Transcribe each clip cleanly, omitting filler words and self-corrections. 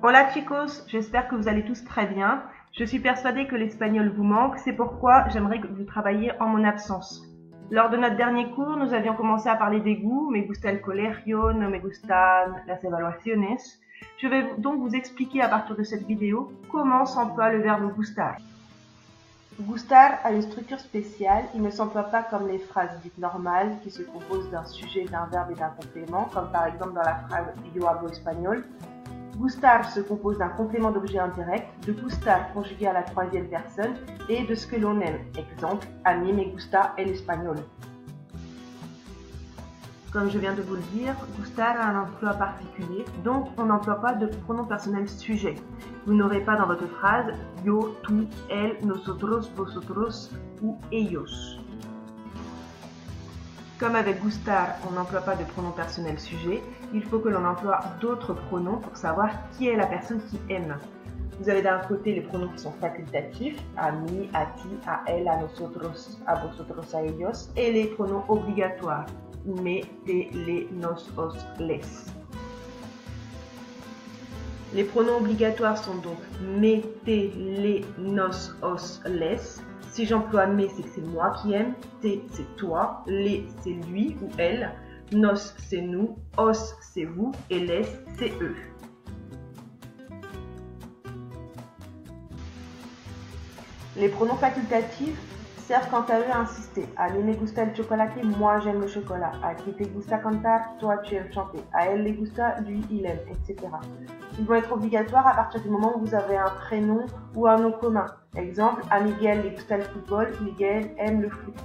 Hola chicos, j'espère que vous allez tous très bien. Je suis persuadée que l'espagnol vous manque, c'est pourquoi j'aimerais que vous travailliez en mon absence. Lors de notre dernier cours, nous avions commencé à parler des goûts, me gusta el colegio, no me gustan las evaluaciones. Je vais donc vous expliquer à partir de cette vidéo comment s'emploie le verbe gustar. Gustar a une structure spéciale, il ne s'emploie pas comme les phrases dites normales qui se composent d'un sujet, d'un verbe et d'un complément, comme par exemple dans la phrase yo hablo espagnol. Gustar se compose d'un complément d'objet indirect, de gustar conjugué à la troisième personne et de ce que l'on aime. Exemple, a mí me gusta el español. Comme je viens de vous le dire, gustar a un emploi particulier, donc on n'emploie pas de pronom personnel sujet. Vous n'aurez pas dans votre phrase yo, tú, él, nosotros, vosotros ou ellos. Comme avec gustar, on n'emploie pas de pronom personnel sujet, il faut que l'on emploie d'autres pronoms pour savoir qui est la personne qui aime. Vous avez d'un côté les pronoms qui sont facultatifs, a mí, a ti, a él, a nosotros, a vosotros, a ellos, et les pronoms obligatoires, me, te, les, nos, os, les. Les pronoms obligatoires sont donc me, te, les, nos, os, les. Si j'emploie me, c'est que c'est moi qui aime, te, c'est toi, les, c'est lui ou elle, nos, c'est nous, os, c'est vous, et les, c'est eux. Les pronoms facultatifs servent quant à eux à insister. A mí me gusta el chocolate, moi j'aime le chocolat. A ti te gusta cantar, toi tu aimes chanter. A él le gusta, lui il aime, etc. Ils vont être obligatoires à partir du moment où vous avez un prénom ou un nom commun. Exemple, a Miguel le gusta el fútbol, Miguel aime le foot.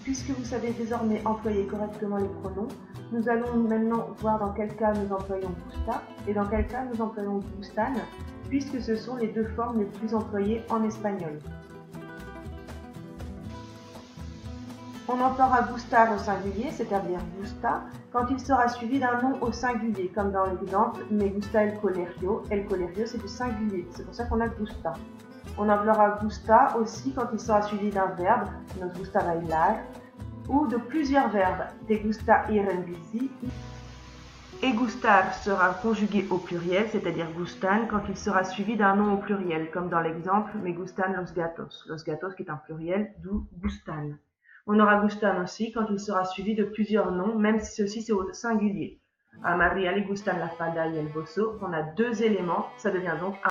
Puisque vous savez désormais employer correctement les pronoms, nous allons maintenant voir dans quel cas nous employons gusta et dans quel cas nous employons gustan, puisque ce sont les deux formes les plus employées en espagnol. On emploiera gustar au singulier, c'est-à-dire gusta, quand il sera suivi d'un nom au singulier, comme dans l'exemple me gusta el colegio. El colegio c'est du singulier, c'est pour ça qu'on a gusta. On emploiera gusta aussi quand il sera suivi d'un verbe, nos gusta bailar, ou de plusieurs verbes, te gusta ir en bici. Et gustar sera conjugué au pluriel, c'est-à-dire gustan, quand il sera suivi d'un nom au pluriel, comme dans l'exemple me gustan los gatos. Los gatos qui est un pluriel, d'où gustan. On aura gustan aussi quand il sera suivi de plusieurs noms, même si ceci c'est au singulier. A Maria le gustan la falda y el bosso, on a deux éléments, ça devient donc un.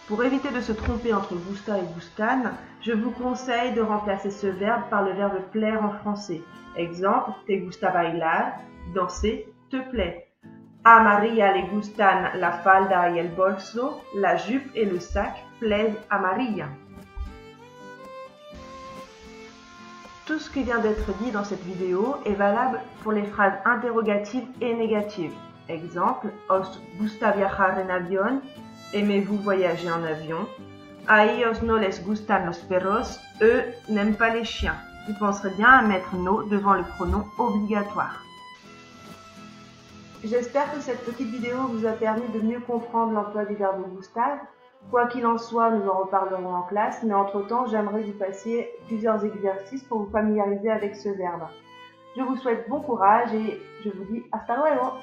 Pour éviter de se tromper entre gusta et gustan, je vous conseille de remplacer ce verbe par le verbe plaire en français. Exemple, te gusta bailar, danser te plaît. A Maria le gustan la falda y el bolso, la jupe et le sac plaisent à Maria. Tout ce qui vient d'être dit dans cette vidéo est valable pour les phrases interrogatives et négatives. Exemple, os gusta viajar en avión, aimez-vous voyager en avion? A ellos no les gustan los perros, eux n'aiment pas les chiens. Vous penserez bien à mettre no devant le pronom obligatoire. J'espère que cette petite vidéo vous a permis de mieux comprendre l'emploi du verbe gustar. Quoi qu'il en soit, nous en reparlerons en classe, mais entre-temps, j'aimerais vous passer plusieurs exercices pour vous familiariser avec ce verbe. Je vous souhaite bon courage et je vous dis hasta luego!